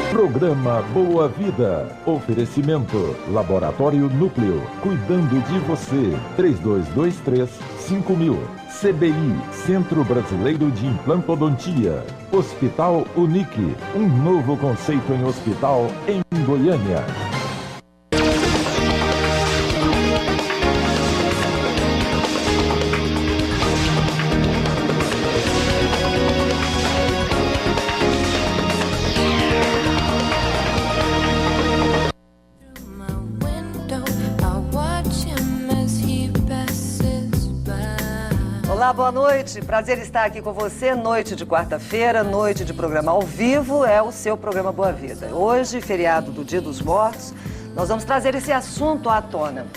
Programa Boa Vida. Oferecimento Laboratório Núcleo. Cuidando de você. 3223-5000. CBI, Centro Brasileiro de Implantodontia. Hospital Unique. Um novo conceito em hospital em Goiânia. Olá, boa noite. Prazer estar aqui com você. Noite de quarta-feira, noite de programa ao vivo, é o seu programa Boa Vida. Hoje, feriado do Dia dos Mortos, nós vamos trazer esse assunto à tona.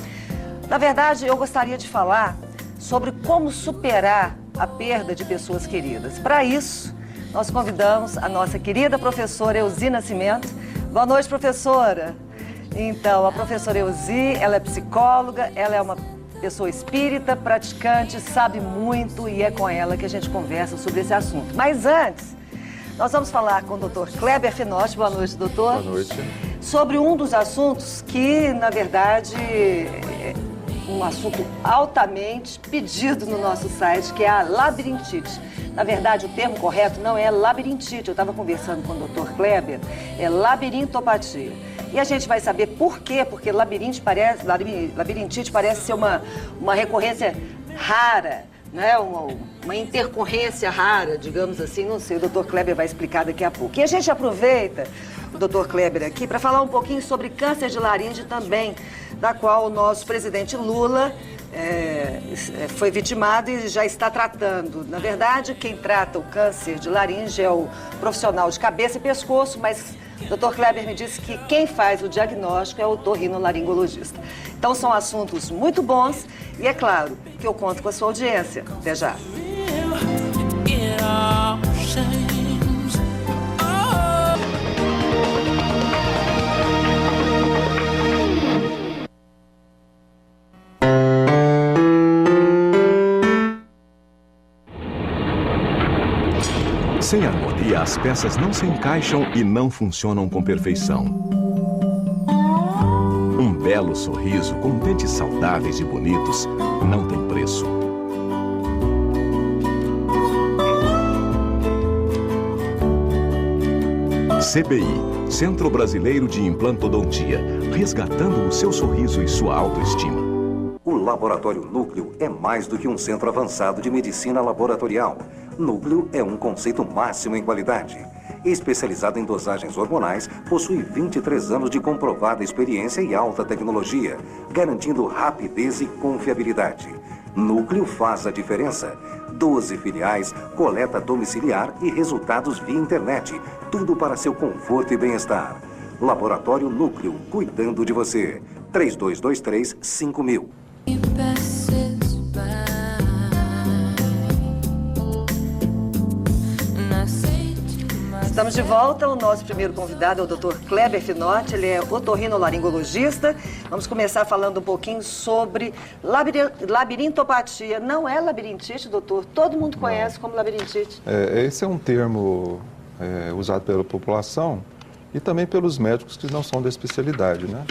Na verdade, eu gostaria de falar sobre como superar a perda de pessoas queridas. Para isso, nós convidamos a nossa querida professora Elzi Nascimento. Boa noite, professora. Então, a professora Elzi, ela é psicóloga, ela é uma pessoa espírita, praticante, sabe muito e é com ela que a gente conversa sobre esse assunto. Mas antes, nós vamos falar com o Dr. Kleber Finotti. Boa noite, doutor. Boa noite. Sobre um dos assuntos que, na verdade, é um assunto altamente pedido no nosso site, que é a labirintite. Na verdade, o termo correto não é labirintite. Eu estava conversando com o Dr. Kleber, é labirintopatia. E a gente vai saber por quê, porque labirintite parece ser uma recorrência rara, né? Uma intercorrência rara, digamos assim, não sei, o Dr. Kleber vai explicar daqui a pouco. E a gente aproveita o Dr. Kleber aqui para falar um pouquinho sobre câncer de laringe também, da qual o nosso presidente Lula foi vitimado e já está tratando. Na verdade, quem trata o câncer de laringe é o profissional de cabeça e pescoço, mas o Dr. Kleber me disse que quem faz o diagnóstico é o otorrinolaringologista. Então são assuntos muito bons e é claro que eu conto com a sua audiência. Até já. Sem harmonia, as peças não se encaixam e não funcionam com perfeição. Um belo sorriso com dentes saudáveis e bonitos não tem preço. CBI, Centro Brasileiro de Implantodontia, resgatando o seu sorriso e sua autoestima. O Laboratório Núcleo é mais do que um centro avançado de medicina laboratorial. Núcleo é um conceito máximo em qualidade. Especializado em dosagens hormonais, possui 23 anos de comprovada experiência e alta tecnologia, garantindo rapidez e confiabilidade. Núcleo faz a diferença. 12 filiais, coleta domiciliar e resultados via internet. Tudo para seu conforto e bem-estar. Laboratório Núcleo, cuidando de você. 3223-5000. Estamos de volta. O nosso primeiro convidado é o Dr. Kleber Finotti, ele é otorrinolaringologista. Vamos começar falando um pouquinho sobre labirintopatia. Não é labirintite, doutor? Todo mundo conhece como labirintite. Esse é um termo usado pela população e também pelos médicos que não são da especialidade, né?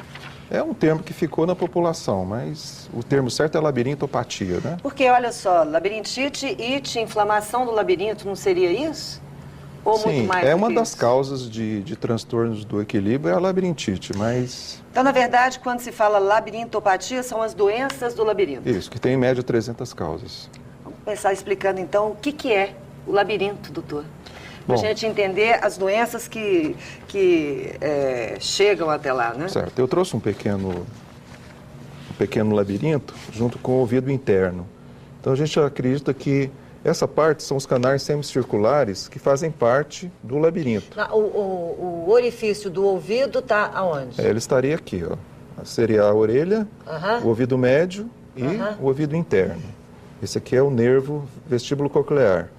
É um termo que ficou na população, mas o termo certo é labirintopatia, né? Porque, olha só, labirintite, ite, inflamação do labirinto, não seria isso? Ou sim, muito mais é uma que das isso? causas de transtornos do equilíbrio, é a labirintite, mas... Então, na verdade, quando se fala labirintopatia, são as doenças do labirinto. Isso, que tem em média 300 causas. Vamos começar explicando, então, o que é o labirinto, doutor? Para a Bom, gente entender as doenças que chegam até lá, né? certo, eu trouxe um pequeno labirinto junto com o ouvido interno. Então, a gente acredita que essa parte são os canais semicirculares que fazem parte do labirinto. O orifício do ouvido está aonde? Ele estaria aqui, ó. Seria a orelha, o ouvido médio e o ouvido interno. Esse aqui é o nervo vestíbulo coclear.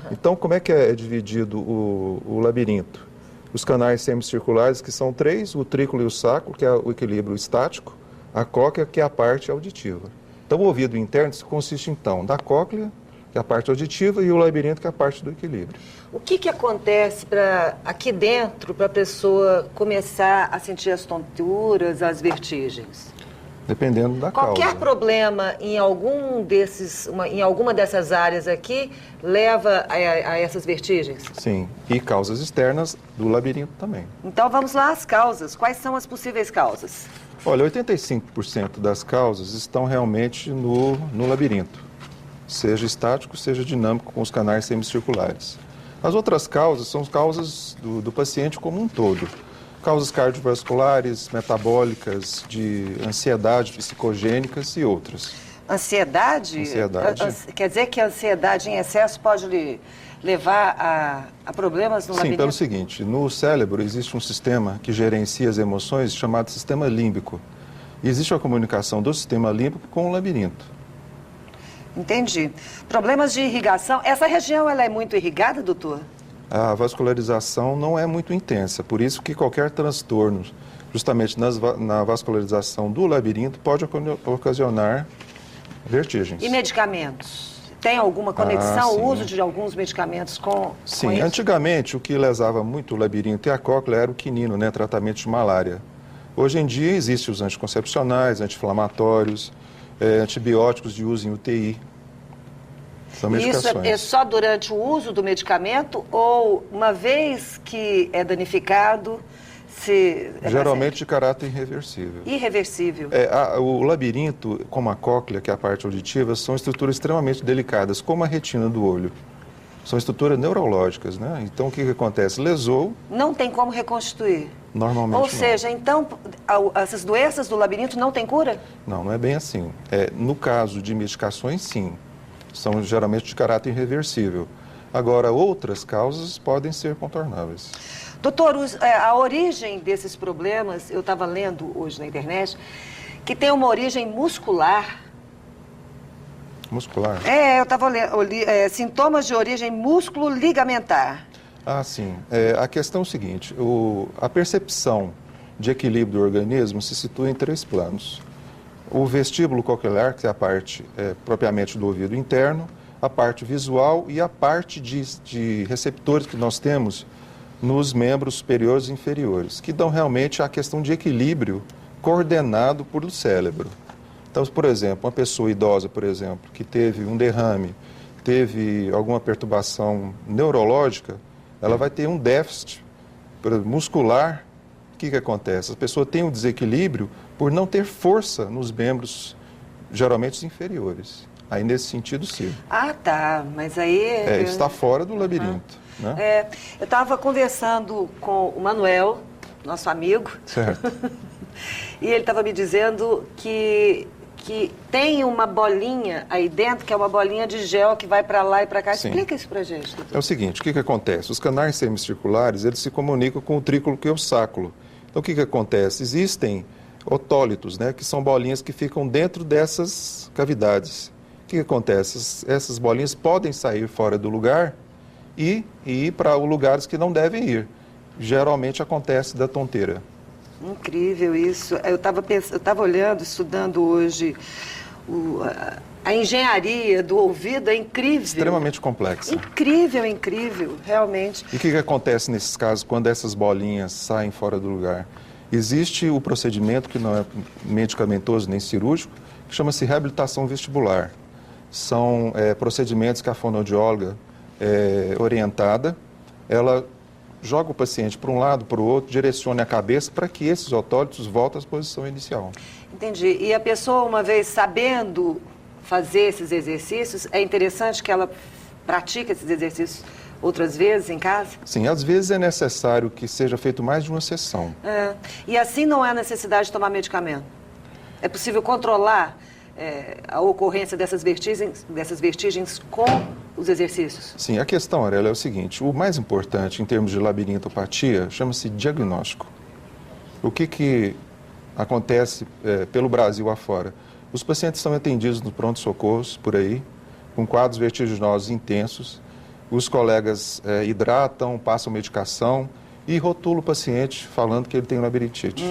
Então, como é que é dividido o labirinto? Os canais semicirculares, que são 3, o trículo e o sacro, que é o equilíbrio estático, a cóclea, que é a parte auditiva. Então, o ouvido interno consiste, então, da cóclea, que é a parte auditiva, e o labirinto, que é a parte do equilíbrio. O que acontece aqui dentro para a pessoa começar a sentir as tonturas, as vertigens? Dependendo da causa. Qualquer problema em alguma dessas áreas aqui leva a essas vertigens? Sim, e causas externas do labirinto também. Então vamos lá às causas. Quais são as possíveis causas? Olha, 85% das causas estão realmente no labirinto, seja estático, seja dinâmico, com os canais semicirculares. As outras causas são causas do paciente como um todo. Causas cardiovasculares, metabólicas, de ansiedade, psicogênicas e outras. Ansiedade? Ansiedade. Quer dizer que a ansiedade em excesso pode levar a problemas no labirinto? Sim, pelo seguinte, no cérebro existe um sistema que gerencia as emoções chamado sistema límbico. E existe a comunicação do sistema límbico com o labirinto. Entendi. Problemas de irrigação. Essa região ela é muito irrigada, doutor? A vascularização não é muito intensa, por isso que qualquer transtorno, justamente na vascularização do labirinto, pode ocasionar vertigens. E medicamentos? Tem alguma conexão, o uso de alguns medicamentos com Sim, isso? Antigamente o que lesava muito o labirinto e a cóclea era o quinino, né, tratamento de malária. Hoje em dia existem os anticoncepcionais, anti-inflamatórios, antibióticos de uso em UTI. São medicações. Isso é só durante o uso do medicamento ou uma vez que é danificado, geralmente de caráter irreversível. Irreversível. O labirinto, como a cóclea, que é a parte auditiva, são estruturas extremamente delicadas, como a retina do olho. São estruturas neurológicas, né? Então, o que acontece? Lesou... Não tem como reconstituir? Normalmente Ou seja, então, essas doenças do labirinto não têm cura? Não é bem assim. No caso de medicações, sim. São geralmente de caráter irreversível. Agora, outras causas podem ser contornáveis. Doutor, a origem desses problemas, eu estava lendo hoje na internet, que tem uma origem muscular. Muscular? Eu estava lendo, sintomas de origem músculo-ligamentar. Ah, sim. A questão é o seguinte, a percepção de equilíbrio do organismo se situa em 3 planos. O vestíbulo coclear, que é a parte propriamente do ouvido interno, a parte visual e a parte de receptores que nós temos nos membros superiores e inferiores, que dão realmente a questão de equilíbrio coordenado por o cérebro. Então, por exemplo, uma pessoa idosa, por exemplo, que teve um derrame, teve alguma perturbação neurológica, ela vai ter um déficit muscular. O que acontece? A pessoa tem um desequilíbrio por não ter força nos membros, geralmente os inferiores. Aí, nesse sentido, sim. Ah, tá. Mas aí... está fora do labirinto. Né? Eu estava conversando com o Manuel, nosso amigo. Certo. E ele estava me dizendo que tem uma bolinha aí dentro, que é uma bolinha de gel que vai para lá e para cá. Sim. Explica isso para a gente, doutor. É o seguinte, o que acontece? Os canais semicirculares, eles se comunicam com o trículo que é o sacro. Então, o que acontece? Existem otólitos, né, que são bolinhas que ficam dentro dessas cavidades. O que acontece? Essas bolinhas podem sair fora do lugar e ir para lugares que não devem ir. Geralmente acontece da tonteira. Incrível isso. Eu estava olhando, estudando hoje, a engenharia do ouvido é incrível. Extremamente complexa. Incrível, incrível, realmente. E o que acontece nesses casos quando essas bolinhas saem fora do lugar? Existe o procedimento, que não é medicamentoso nem cirúrgico, que chama-se reabilitação vestibular. São procedimentos que a fonoaudióloga orientada, ela joga o paciente para um lado, para o outro, direciona a cabeça para que esses otólitos voltem à posição inicial. Entendi. E a pessoa, uma vez sabendo fazer esses exercícios, é interessante que ela pratique esses exercícios outras vezes em casa? Sim, às vezes é necessário que seja feito mais de uma sessão. E assim não há necessidade de tomar medicamento? É possível controlar a ocorrência dessas vertigens com os exercícios? Sim, a questão, Aurélia, é o seguinte, o mais importante em termos de labirintopatia chama-se diagnóstico. O que acontece pelo Brasil afora? Os pacientes são atendidos no pronto-socorros, por aí, com quadros vertiginosos intensos, os colegas hidratam, passam medicação e rotulam o paciente falando que ele tem labirintite.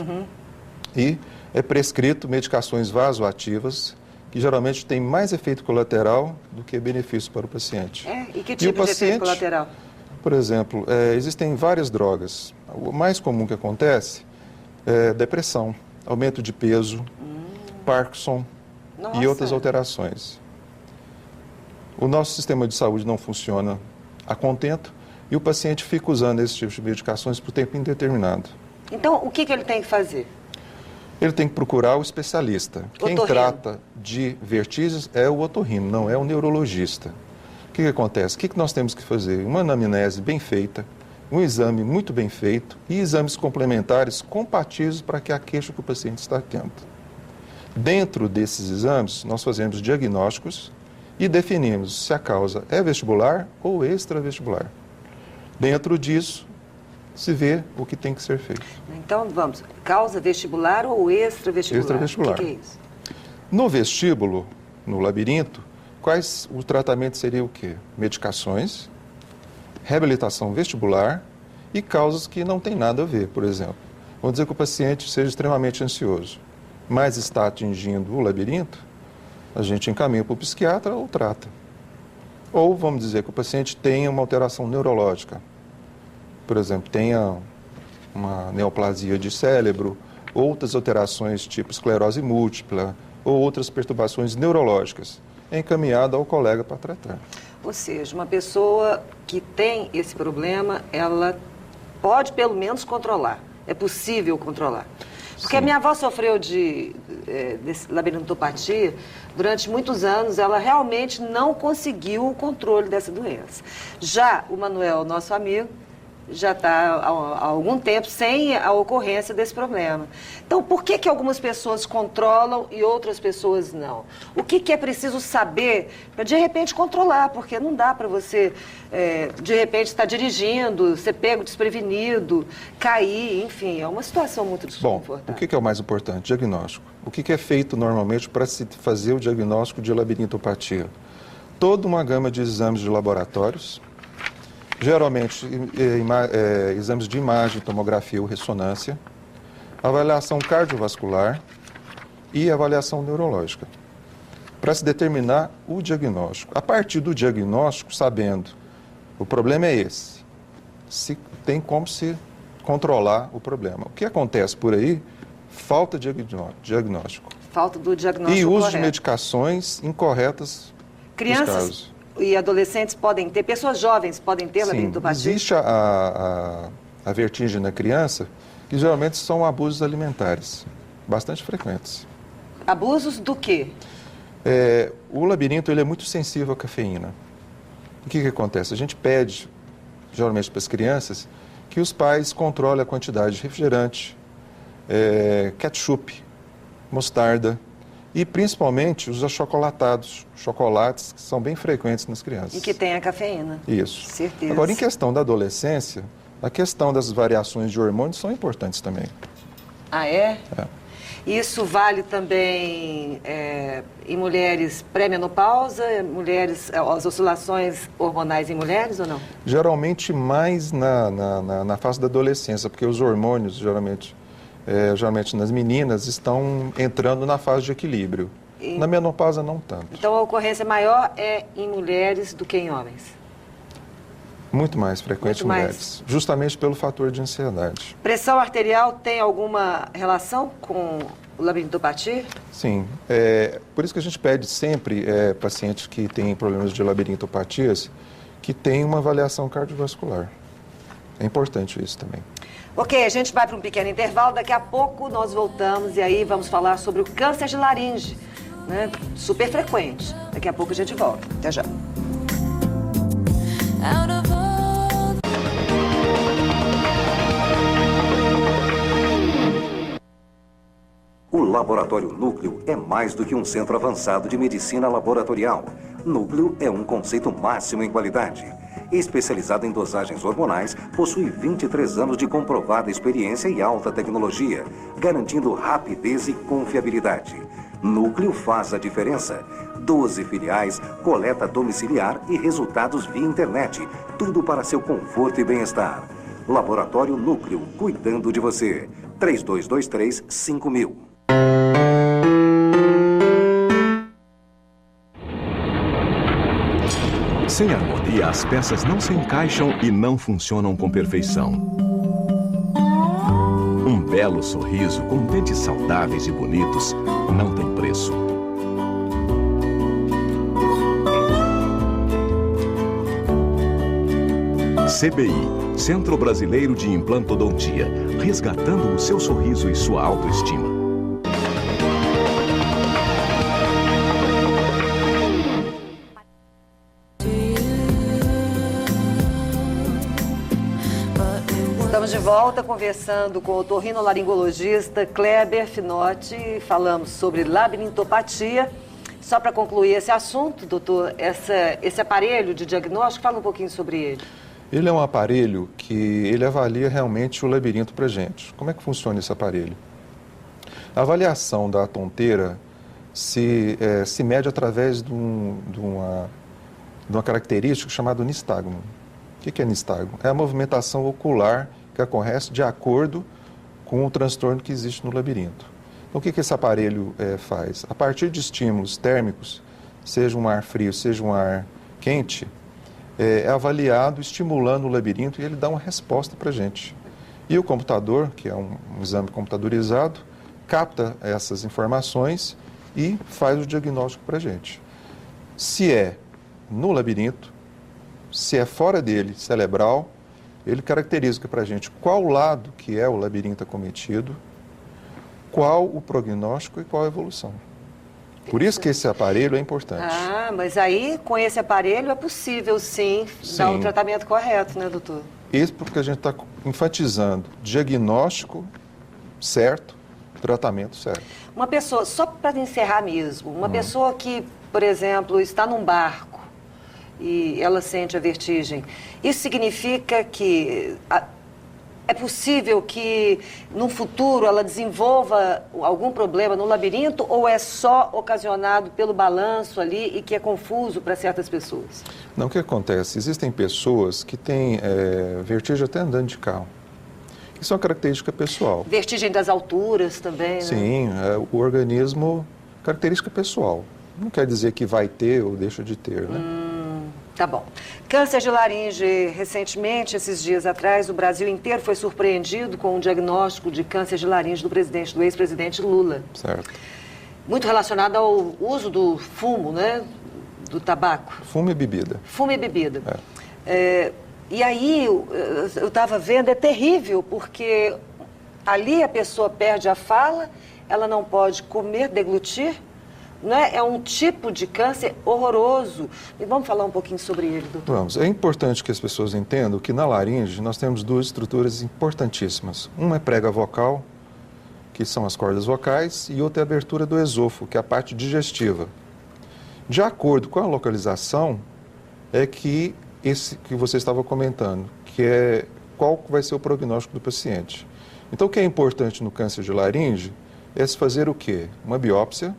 E é prescrito medicações vasoativas que geralmente tem mais efeito colateral do que benefício para o paciente. E que tipo de efeito colateral? Por exemplo, existem várias drogas. O mais comum que acontece é depressão, aumento de peso, Parkinson e outras alterações. O nosso sistema de saúde não funciona a contento e o paciente fica usando esse tipo de medicações por tempo indeterminado. Então, o que ele tem que fazer? Ele tem que procurar o especialista. Quem trata de vertigens é o otorrino, não é o neurologista. O que acontece? O que nós temos que fazer? Uma anamnese bem feita, um exame muito bem feito e exames complementares compatíveis para que a queixa que o paciente está tendo. Dentro desses exames, nós fazemos diagnósticos e definimos se a causa é vestibular ou extravestibular. Dentro disso, se vê o que tem que ser feito. Então, vamos, causa vestibular ou extravestibular? Extravestibular. O que é isso? No vestíbulo, no labirinto, o tratamento seria o quê? Medicações, reabilitação vestibular e causas que não têm nada a ver, por exemplo. Vamos dizer que o paciente seja extremamente ansioso, mas está atingindo o labirinto, a gente encaminha para o psiquiatra ou trata. Ou vamos dizer que o paciente tenha uma alteração neurológica, por exemplo, tenha uma neoplasia de cérebro, outras alterações tipo esclerose múltipla ou outras perturbações neurológicas, é encaminhada ao colega para tratar. Ou seja, uma pessoa que tem esse problema, ela pode pelo menos controlar. É possível controlar. Porque a minha avó sofreu de labirintopatia durante muitos anos, ela realmente não conseguiu o controle dessa doença. Já o Manuel, nosso amigo, já está há algum tempo sem a ocorrência desse problema. Então, por que algumas pessoas controlam e outras pessoas não? O que é preciso saber para, de repente, controlar? Porque não dá para você, de repente, estar dirigindo, ser pego desprevenido, cair, enfim, é uma situação muito desconfortável. Bom, o que é o mais importante? Diagnóstico. O que é feito normalmente para se fazer o diagnóstico de labirintopatia? Toda uma gama de exames de laboratórios, geralmente exames de imagem, tomografia ou ressonância, avaliação cardiovascular e avaliação neurológica, para se determinar o diagnóstico. A partir do diagnóstico, sabendo o problema é esse, se tem como se controlar o problema. O que acontece por aí? Falta de diagnóstico. Falta do diagnóstico e uso correto. De medicações incorretas. Crianças e adolescentes podem ter, pessoas jovens podem ter labirintopatia? Existe a vertigem na criança, que geralmente são abusos alimentares, bastante frequentes. Abusos do quê? O labirinto ele é muito sensível à cafeína. O que acontece? A gente pede, geralmente para as crianças, que os pais controlem a quantidade de refrigerante, ketchup, mostarda, e principalmente os achocolatados, chocolates que são bem frequentes nas crianças. E que tem a cafeína. Isso. Certeza. Agora, em questão da adolescência, a questão das variações de hormônios são importantes também. Ah, é? Isso vale também em mulheres pré-menopausa, as oscilações hormonais em mulheres ou não? Geralmente mais na fase da adolescência, porque os hormônios, geralmente nas meninas, estão entrando na fase de equilíbrio. Na menopausa, não tanto. Então, a ocorrência maior é em mulheres do que em homens? Muito mais frequente em mulheres, justamente pelo fator de ansiedade. Pressão arterial tem alguma relação com labirintopatia? Sim. Por isso que a gente pede sempre pacientes que têm problemas de labirintopatias que tenham uma avaliação cardiovascular. É importante isso também. Ok, a gente vai para um pequeno intervalo, daqui a pouco nós voltamos e aí vamos falar sobre o câncer de laringe, né? Super frequente. Daqui a pouco a gente volta. Até já. O Laboratório Núcleo é mais do que um centro avançado de medicina laboratorial. Núcleo é um conceito máximo em qualidade. Especializado em dosagens hormonais, possui 23 anos de comprovada experiência e alta tecnologia, garantindo rapidez e confiabilidade. Núcleo faz a diferença. 12 filiais, coleta domiciliar e resultados via internet. Tudo para seu conforto e bem-estar. Laboratório Núcleo, cuidando de você. 3223-5000. Sem harmonia, as peças não se encaixam e não funcionam com perfeição. Um belo sorriso com dentes saudáveis e bonitos não tem preço. CBI, Centro Brasileiro de Implantodontia, resgatando o seu sorriso e sua autoestima. Estamos de volta conversando com o otorrinolaringologista Kleber Finotti. Falamos sobre labirintopatia. Só para concluir esse assunto, doutor, esse aparelho de diagnóstico, fala um pouquinho sobre ele. Ele é um aparelho que ele avalia realmente o labirinto para a gente. Como é que funciona esse aparelho? A avaliação da tonteira se mede através de uma característica chamada nistagmo. O que é nistagmo? É a movimentação ocular que acontece de acordo com o transtorno que existe no labirinto. Então, o que esse aparelho faz? A partir de estímulos térmicos, seja um ar frio, seja um ar quente, é avaliado, estimulando o labirinto e ele dá uma resposta para a gente. E o computador, que é um exame computadorizado, capta essas informações e faz o diagnóstico para a gente. Se é no labirinto, se é fora dele, cerebral, ele caracteriza para a gente qual lado que é o labirinto acometido, qual o prognóstico e qual a evolução. Por isso que esse aparelho é importante. Ah, mas aí, com esse aparelho, é possível, sim, dar o tratamento correto, né, doutor? Isso porque a gente está enfatizando diagnóstico certo, tratamento certo. Uma pessoa, só para encerrar mesmo, uma pessoa que, por exemplo, está num barco e ela sente a vertigem, isso significa que é possível que, no futuro, ela desenvolva algum problema no labirinto ou é só ocasionado pelo balanço ali e que é confuso para certas pessoas? Não, o que acontece? Existem pessoas que têm vertigem até andando de carro. Isso é uma característica pessoal. Vertigem das alturas também, né? Sim, o organismo, característica pessoal. Não quer dizer que vai ter ou deixa de ter, né? Tá bom. Câncer de laringe. Recentemente, esses dias atrás, o Brasil inteiro foi surpreendido com um diagnóstico de câncer de laringe do ex-presidente Lula. Certo. Muito relacionado ao uso do fumo, né? Do tabaco. Fumo e bebida. Fumo e bebida. E aí, eu estava vendo, é terrível, porque ali a pessoa perde a fala, ela não pode comer, deglutir, né? É um tipo de câncer horroroso. E vamos falar um pouquinho sobre ele, doutor? Vamos. É importante que as pessoas entendam que na laringe nós temos duas estruturas importantíssimas. Uma é prega vocal, que são as cordas vocais, e outra é a abertura do esôfago, que é a parte digestiva. De acordo com a localização, é que esse que você estava comentando, que é qual vai ser o prognóstico do paciente. Então, o que é importante no câncer de laringe é se fazer o quê? Uma biópsia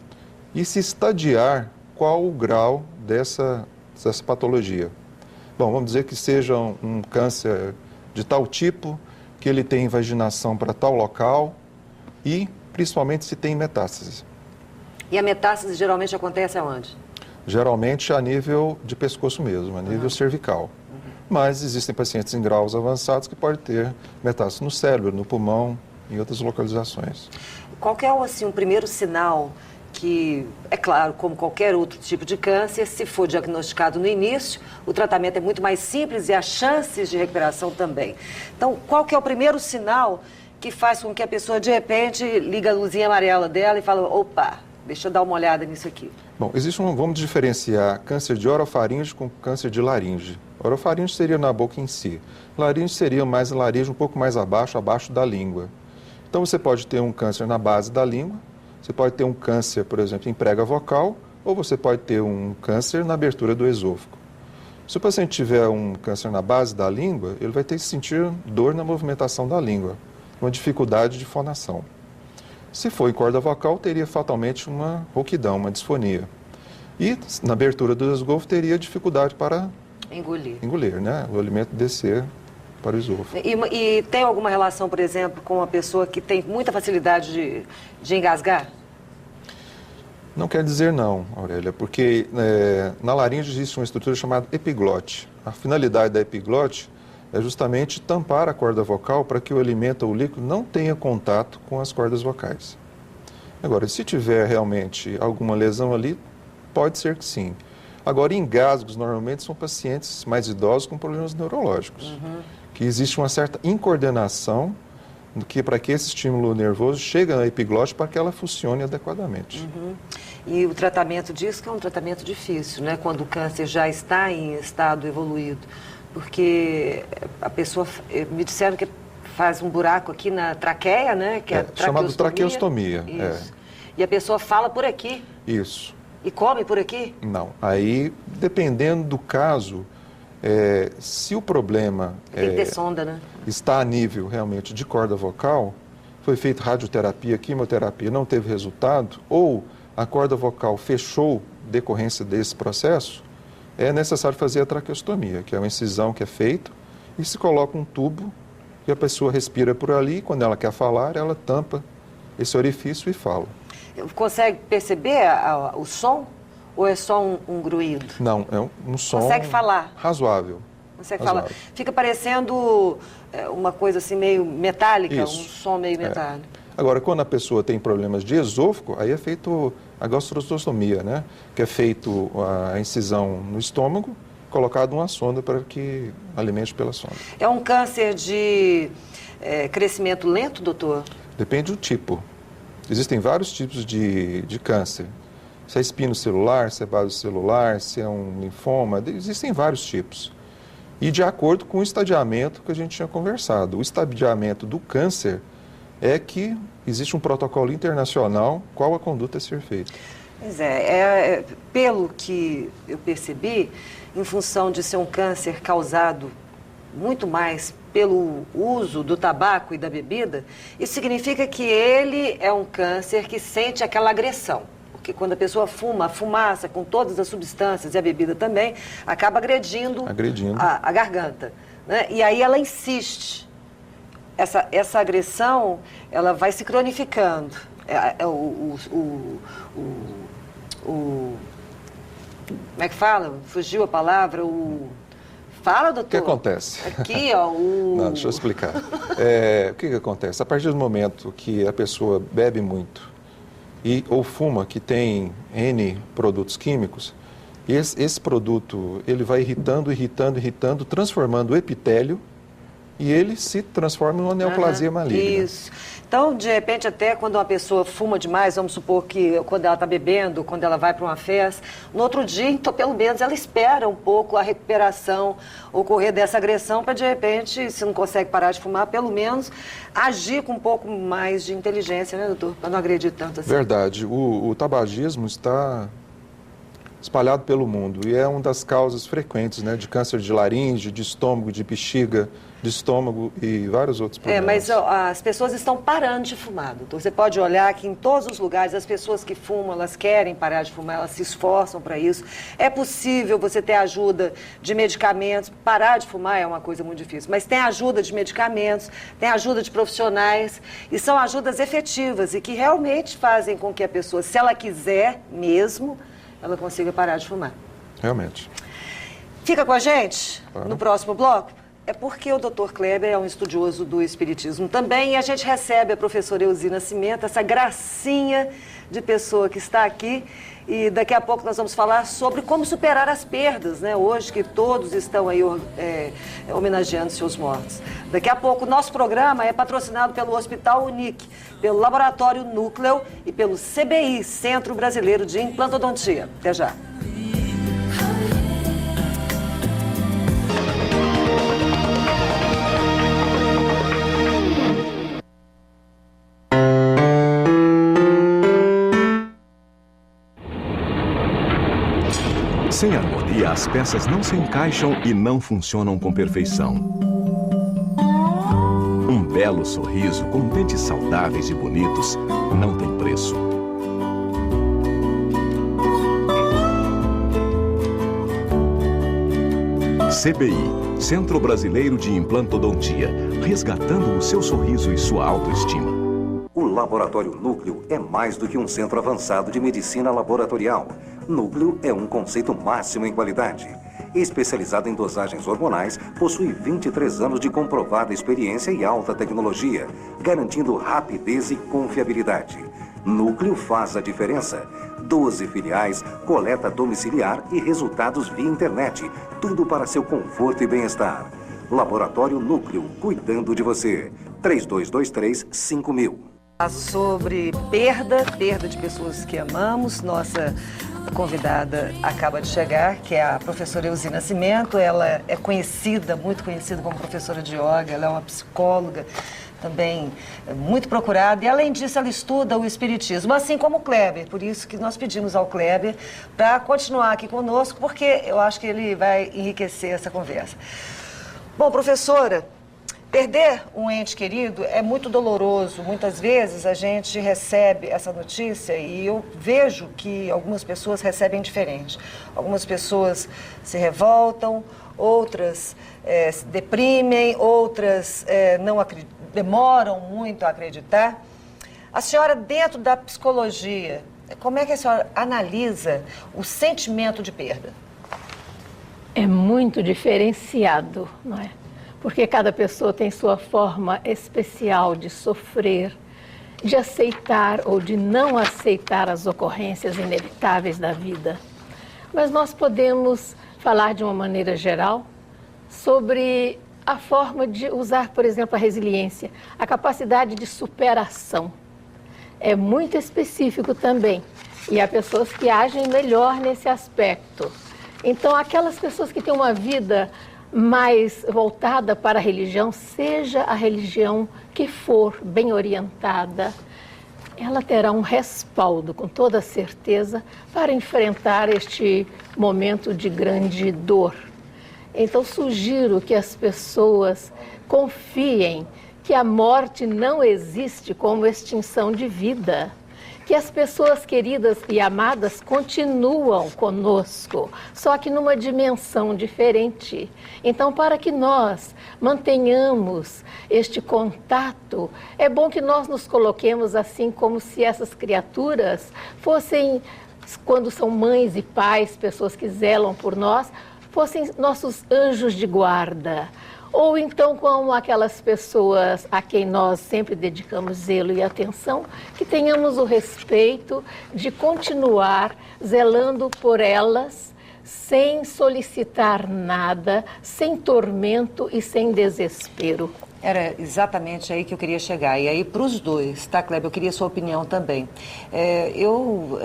e se estadiar qual o grau dessa patologia. Bom, vamos dizer que seja um câncer de tal tipo, que ele tem invaginação para tal local e, principalmente, se tem metástase. E a metástase geralmente acontece aonde? Geralmente a nível de pescoço mesmo, a nível cervical. Mas existem pacientes em graus avançados que podem ter metástase no cérebro, no pulmão, em outras localizações. Qual que é, assim, um primeiro sinal que, é claro, como qualquer outro tipo de câncer, se for diagnosticado no início, o tratamento é muito mais simples e as chances de recuperação também. Então, qual que é o primeiro sinal que faz com que a pessoa, de repente, liga a luzinha amarela dela e fala, opa, deixa eu dar uma olhada nisso aqui? Bom, vamos diferenciar câncer de orofaringe com câncer de laringe. Orofaringe seria na boca em si. Laringe seria mais a laringe um pouco mais abaixo da língua. Então, você pode ter um câncer na base da língua, você pode ter um câncer, por exemplo, em prega vocal, ou você pode ter um câncer na abertura do esôfago. Se o paciente tiver um câncer na base da língua, ele vai ter que sentir dor na movimentação da língua, uma dificuldade de fonação. Se for em corda vocal, teria fatalmente uma rouquidão, uma disfonia. E na abertura do esôfago teria dificuldade para engolir, né? O alimento descer para o esôfago. E tem alguma relação, por exemplo, com uma pessoa que tem muita facilidade de engasgar? Não quer dizer não, Aurélia, porque na laringe existe uma estrutura chamada epiglote. A finalidade da epiglote é justamente tampar a corda vocal para que o alimento ou o líquido não tenha contato com as cordas vocais. Agora, se tiver realmente alguma lesão ali, pode ser que sim. Agora, engasgos normalmente são pacientes mais idosos com problemas neurológicos, que existe uma certa incoordenação para que esse estímulo nervoso chegue na epiglote para que ela funcione adequadamente. E o tratamento disso que é um tratamento difícil, né? Quando o câncer já está em estado evoluído, porque a pessoa, me disseram que faz um buraco aqui na traqueia, né? Que é chamado traqueostomia. Isso. E a pessoa fala por aqui. Isso. E come por aqui? Não. Aí, dependendo do caso, se o problema tem que ter sonda, né? Está a nível realmente de corda vocal, foi feita radioterapia, quimioterapia, não teve resultado, ou a corda vocal fechou decorrência desse processo, é necessário fazer a traqueostomia, que é uma incisão que é feita e se coloca um tubo e a pessoa respira por ali, e quando ela quer falar, ela tampa esse orifício e fala. Consegue perceber o som ou é só um gruído? Não, é um som Consegue falar? Razoável. Consegue falar? Fica parecendo uma coisa assim meio metálica, Isso. um som meio metálico. Agora, quando a pessoa tem problemas de esôfago, aí é feito a gastrostomia, né? Que é feito a incisão no estômago, colocado uma sonda para que alimente pela sonda. É um câncer de crescimento lento, doutor? Depende do tipo. Existem vários tipos de câncer. Se é espinocelular, se é basocelular, se é um linfoma, existem vários tipos. E de acordo com o estadiamento que a gente tinha conversado. O estadiamento do câncer é que existe um protocolo internacional qual a conduta a ser feita. Pois pelo que eu percebi, em função de ser um câncer causado muito mais pelo uso do tabaco e da bebida, isso significa que ele é um câncer que sente aquela agressão. Porque quando a pessoa fuma, a fumaça com todas as substâncias e a bebida também, acaba agredindo. A garganta. Né? E aí ela insiste. Essa agressão, ela vai se cronificando. Como é que fala? Fugiu a palavra? Fala, doutor. O que acontece? Aqui, ó. Não, deixa eu explicar. O que acontece? A partir do momento que a pessoa bebe muito ou fuma, que tem N produtos químicos, esse produto ele vai irritando, transformando o epitélio e ele se transforma em uma neoplasia maligna. Isso. Então, de repente, até quando uma pessoa fuma demais, vamos supor que quando ela está bebendo, quando ela vai para uma festa, no outro dia, então, pelo menos, ela espera um pouco a recuperação ocorrer dessa agressão para, de repente, se não consegue parar de fumar, pelo menos agir com um pouco mais de inteligência, né, doutor? Para não agredir tanto assim. Verdade. O tabagismo está espalhado pelo mundo e é uma das causas frequentes, né, de câncer de laringe, de estômago, de bexiga, de estômago e vários outros problemas. Mas as pessoas estão parando de fumar, doutor. Você pode olhar que em todos os lugares as pessoas que fumam, elas querem parar de fumar, elas se esforçam para isso. É possível você ter ajuda de medicamentos. Parar de fumar é uma coisa muito difícil, mas tem ajuda de medicamentos, tem ajuda de profissionais e são ajudas efetivas e que realmente fazem com que a pessoa, se ela quiser mesmo, ela consiga parar de fumar. Realmente. Fica com a gente no próximo bloco. É porque o Dr. Kleber é um estudioso do espiritismo também e a gente recebe a professora Elzi Nascimento, essa gracinha de pessoa que está aqui. E daqui a pouco nós vamos falar sobre como superar as perdas, né? Hoje que todos estão aí homenageando seus mortos. Daqui a pouco o nosso programa é patrocinado pelo Hospital Unic, pelo Laboratório Núcleo e pelo CBI, Centro Brasileiro de Implantodontia. Até já. Sem harmonia, as peças não se encaixam e não funcionam com perfeição. Um belo sorriso com dentes saudáveis e bonitos não tem preço. CBI, Centro Brasileiro de Implantodontia, resgatando o seu sorriso e sua autoestima. O Laboratório Núcleo é mais do que um centro avançado de medicina laboratorial. Núcleo é um conceito máximo em qualidade. Especializado em dosagens hormonais, possui 23 anos de comprovada experiência e alta tecnologia, garantindo rapidez e confiabilidade. Núcleo faz a diferença. 12 filiais, coleta domiciliar e resultados via internet. Tudo para seu conforto e bem-estar. Laboratório Núcleo, cuidando de você. 3223-5000. Sobre perda de pessoas que amamos. Nossa convidada acaba de chegar, que é a professora Elzy Nascimento. Ela é conhecida, muito conhecida como professora de yoga, ela é uma psicóloga também muito procurada, e além disso ela estuda o espiritismo, assim como o Kleber. Por isso que nós pedimos ao Kleber para continuar aqui conosco, porque eu acho que ele vai enriquecer essa conversa. Bom, professora, perder um ente querido é muito doloroso. Muitas vezes a gente recebe essa notícia e eu vejo que algumas pessoas recebem diferente. Algumas pessoas se revoltam, outras se deprimem, outras demoram muito a acreditar. A senhora, dentro da psicologia, como é que a senhora analisa o sentimento de perda? É muito diferenciado, não é? Porque cada pessoa tem sua forma especial de sofrer, de aceitar ou de não aceitar as ocorrências inevitáveis da vida. Mas nós podemos falar de uma maneira geral sobre a forma de usar, por exemplo, a resiliência, a capacidade de superação. É muito específico também, e há pessoas que agem melhor nesse aspecto. Então, aquelas pessoas que têm uma vida mais voltada para a religião, seja a religião que for bem orientada, ela terá um respaldo, com toda certeza, para enfrentar este momento de grande dor. Então, sugiro que as pessoas confiem que a morte não existe como extinção de vida, que as pessoas queridas e amadas continuam conosco, só que numa dimensão diferente. Então, para que nós mantenhamos este contato, é bom que nós nos coloquemos assim como se essas criaturas fossem, quando são mães e pais, pessoas que zelam por nós, fossem nossos anjos de guarda. Ou então como aquelas pessoas a quem nós sempre dedicamos zelo e atenção, que tenhamos o respeito de continuar zelando por elas, sem solicitar nada, sem tormento e sem desespero. Era exatamente aí que eu queria chegar. E aí para os dois, tá, Kleber? Eu queria sua opinião também. Eu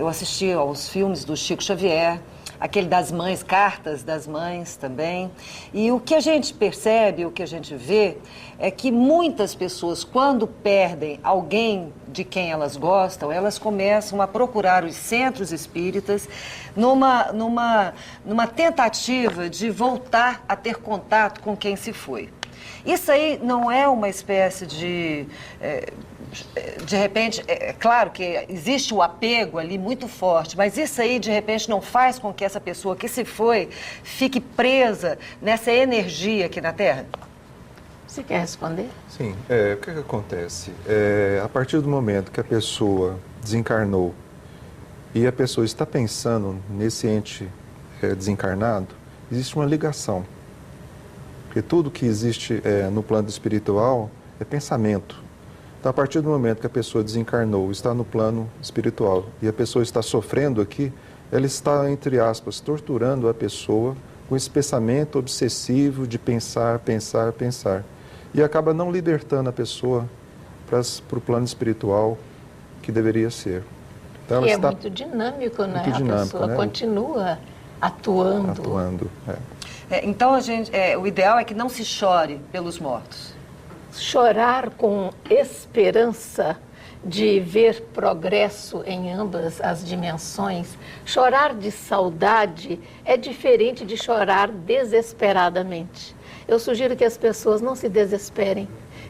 assisti aos filmes do Chico Xavier, aquele das mães, Cartas das Mães também. E o que a gente percebe, o que a gente vê, é que muitas pessoas, quando perdem alguém de quem elas gostam, elas começam a procurar os centros espíritas numa tentativa de voltar a ter contato com quem se foi. Isso aí não é uma espécie de repente, é claro que existe o apego ali muito forte, mas isso aí, de repente, não faz com que essa pessoa que se foi fique presa nessa energia aqui na Terra? Você quer responder? Sim. O que acontece? A partir do momento que a pessoa desencarnou e a pessoa está pensando nesse ente desencarnado, existe uma ligação. Porque tudo que existe no plano espiritual é pensamento. Então, a partir do momento que a pessoa desencarnou, está no plano espiritual e a pessoa está sofrendo aqui, ela está, entre aspas, torturando a pessoa com esse pensamento obsessivo de pensar, pensar, pensar. E acaba não libertando a pessoa para o plano espiritual que deveria ser. Então, ela está muito dinâmico, né? Muito dinâmico, a pessoa, né? Continua atuando. Então, o ideal é que não se chore pelos mortos. Chorar com esperança de ver progresso em ambas as dimensões, chorar de saudade é diferente de chorar desesperadamente. Eu sugiro que as pessoas não se desesperem,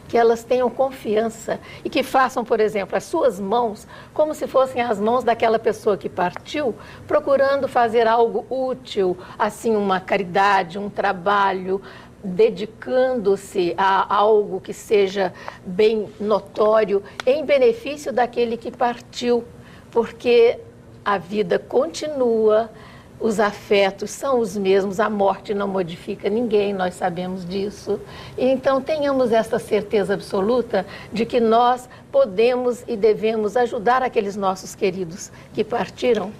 que elas tenham confiança e que façam, por exemplo, as suas mãos como se fossem as mãos daquela pessoa que partiu, procurando fazer algo útil, assim, uma caridade, um trabalho, dedicando-se a algo que seja bem notório em benefício daquele que partiu, porque a vida continua, os afetos são os mesmos, a morte não modifica ninguém, nós sabemos disso. Então, tenhamos essa certeza absoluta de que nós podemos e devemos ajudar aqueles nossos queridos que partiram,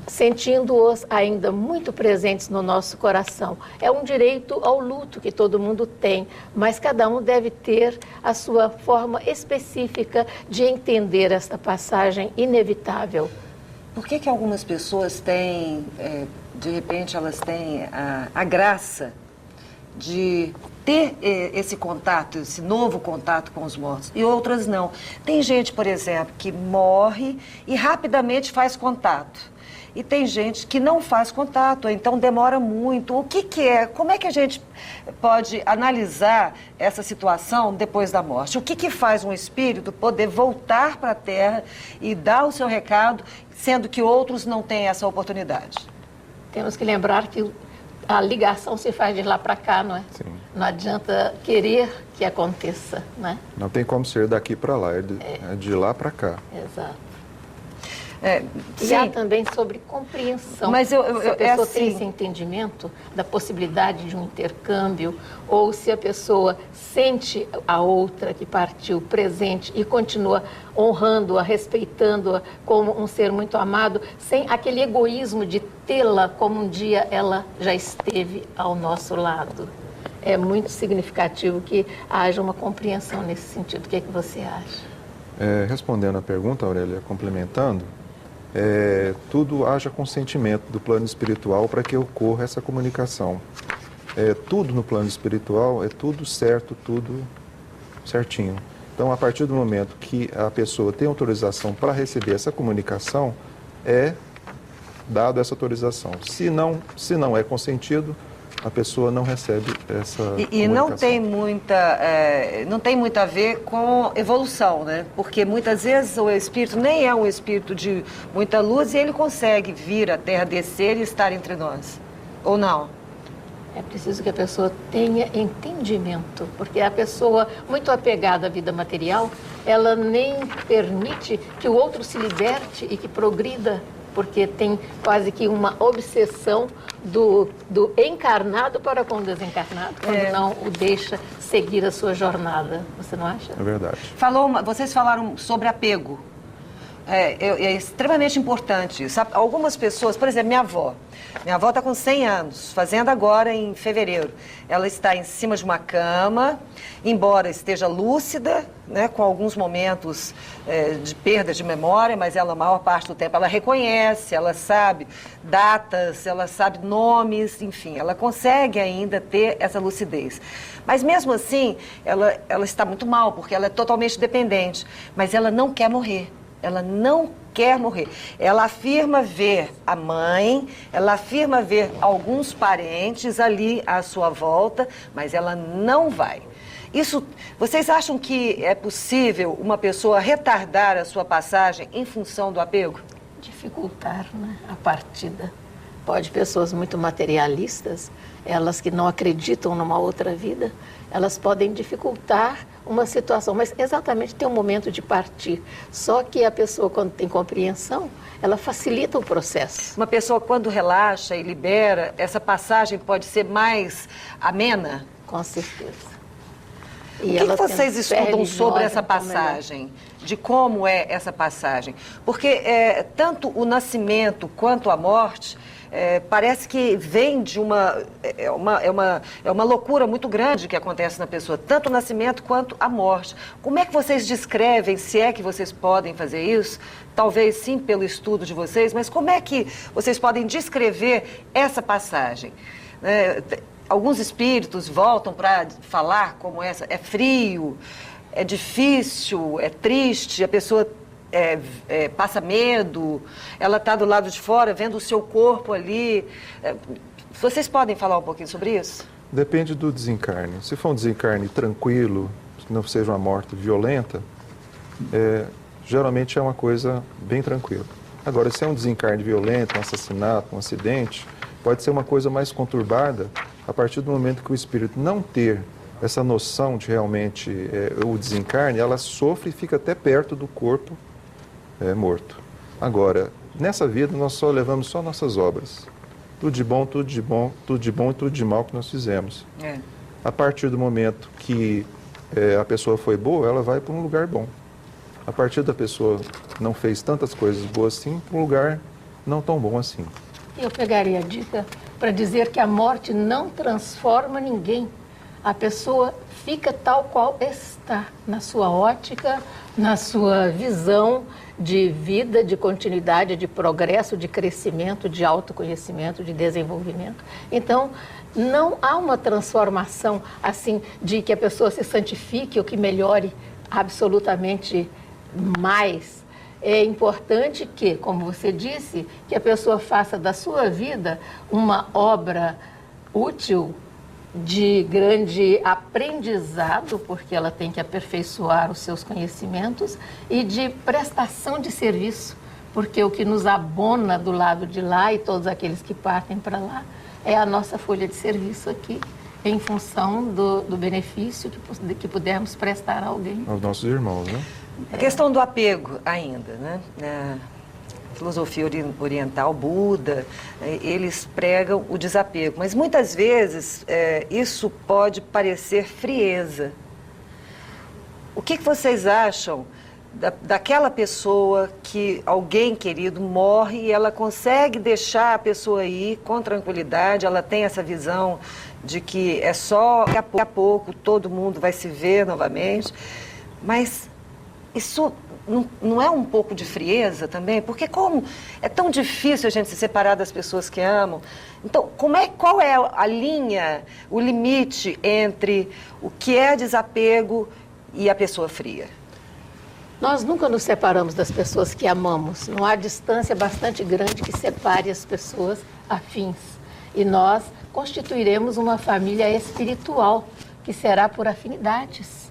sentindo-os ainda muito presentes no nosso coração. É um direito ao luto que todo mundo tem, mas cada um deve ter a sua forma específica de entender essa passagem inevitável. Por que algumas pessoas têm, de repente, elas têm a graça de ter esse contato, esse novo contato com os mortos, e outras não? Tem gente, por exemplo, que morre e rapidamente faz contato. E tem gente que não faz contato, ou então demora muito. O que é? Como é que a gente pode analisar essa situação depois da morte? O que faz um espírito poder voltar para a Terra e dar o seu recado, sendo que outros não têm essa oportunidade? Temos que lembrar que a ligação se faz de lá para cá, não é? Sim. Não adianta querer que aconteça, não é? Não tem como ser daqui para lá, é de lá para cá. Exato. E há também sobre compreensão. Mas se a pessoa tem assim, esse entendimento da possibilidade de um intercâmbio, ou se a pessoa sente a outra que partiu presente e continua honrando-a, respeitando-a como um ser muito amado, sem aquele egoísmo de tê-la como um dia ela já esteve ao nosso lado. É muito significativo que haja uma compreensão nesse sentido. O que é que você acha? Respondendo a pergunta, Aurélia, complementando, tudo haja consentimento do plano espiritual para que ocorra essa comunicação. Tudo no plano espiritual é tudo certo, tudo certinho. Então, a partir do momento que a pessoa tem autorização para receber essa comunicação, é dado essa autorização. Se não é consentido, a pessoa não recebe essa e não tem muito a ver com evolução, né? Porque muitas vezes o espírito nem é um espírito de muita luz e ele consegue vir à Terra, descer e estar entre nós. Ou não? É preciso que a pessoa tenha entendimento, porque a pessoa muito apegada à vida material, ela nem permite que o outro se liberte e que progrida, porque tem quase que uma obsessão do encarnado para com o desencarnado, quando não o deixa seguir a sua jornada. Você não acha? É verdade. Vocês falaram sobre apego. É extremamente importante. Sabe? Algumas pessoas, por exemplo, minha avó está com 100 anos, fazendo agora em fevereiro. Ela está em cima de uma cama, embora esteja lúcida, né, com alguns momentos de perda de memória, mas ela, a maior parte do tempo, ela reconhece, ela sabe datas, ela sabe nomes, enfim, ela consegue ainda ter essa lucidez. Mas mesmo assim, ela está muito mal, porque ela é totalmente dependente, mas ela não quer morrer. Ela não quer morrer. Ela afirma ver a mãe, ela afirma ver alguns parentes ali à sua volta, mas ela não vai. Vocês acham que é possível uma pessoa retardar a sua passagem em função do apego? Dificultar, né, a partida. Pode pessoas muito materialistas, elas que não acreditam numa outra vida, elas podem dificultar uma situação, mas exatamente tem um momento de partir. Só que a pessoa, quando tem compreensão, ela facilita o processo. Uma pessoa, quando relaxa e libera, essa passagem pode ser mais amena? Com certeza. E o que vocês estudam sobre essa passagem? De como é essa passagem? Porque tanto o nascimento quanto a morte parece que vem de uma loucura muito grande que acontece na pessoa, tanto o nascimento quanto a morte. Como é que vocês descrevem, se é que vocês podem fazer isso? Talvez sim pelo estudo de vocês, mas como é que vocês podem descrever essa passagem? Alguns espíritos voltam para falar como essa, é frio, é difícil, é triste, a pessoa passa medo, ela está do lado de fora vendo o seu corpo ali. Vocês podem falar um pouquinho sobre isso? Depende do desencarne. Se for um desencarne tranquilo, que não seja uma morte violenta, geralmente é uma coisa bem tranquila. Agora, se é um desencarne violento, um assassinato, um acidente, pode ser uma coisa mais conturbada, a partir do momento que o espírito não ter essa noção de realmente o desencarne, ela sofre e fica até perto do corpo morto. Agora, nessa vida nós só levamos só nossas obras. Tudo de bom, tudo de bom, tudo de bom e tudo de mal que nós fizemos. A partir do momento que a pessoa foi boa, ela vai para um lugar bom. A partir da pessoa não fez tantas coisas boas assim, para um lugar não tão bom assim. Eu pegaria a dica para dizer que a morte não transforma ninguém. A pessoa fica tal qual está, na sua ótica, na sua visão de vida, de continuidade, de progresso, de crescimento, de autoconhecimento, de desenvolvimento. Então, não há uma transformação assim de que a pessoa se santifique ou que melhore absolutamente mais. É importante que, como você disse, que a pessoa faça da sua vida uma obra útil, de grande aprendizado, porque ela tem que aperfeiçoar os seus conhecimentos, e de prestação de serviço, porque o que nos abona do lado de lá e todos aqueles que partem para lá é a nossa folha de serviço aqui, em função do benefício que pudermos prestar a alguém. Aos nossos irmãos, né? A questão do apego ainda, né? Filosofia oriental, Buda, eles pregam o desapego. Mas muitas vezes isso pode parecer frieza. O que vocês acham daquela pessoa que alguém querido morre e ela consegue deixar a pessoa ir com tranquilidade, ela tem essa visão de que é só daqui a pouco todo mundo vai se ver novamente, mas isso não é um pouco de frieza também? Porque como é tão difícil a gente se separar das pessoas que amam, então qual é a linha, o limite entre o que é desapego e a pessoa fria? Nós nunca nos separamos das pessoas que amamos. Não há distância bastante grande que separe as pessoas afins. E nós constituiremos uma família espiritual, que será por afinidades.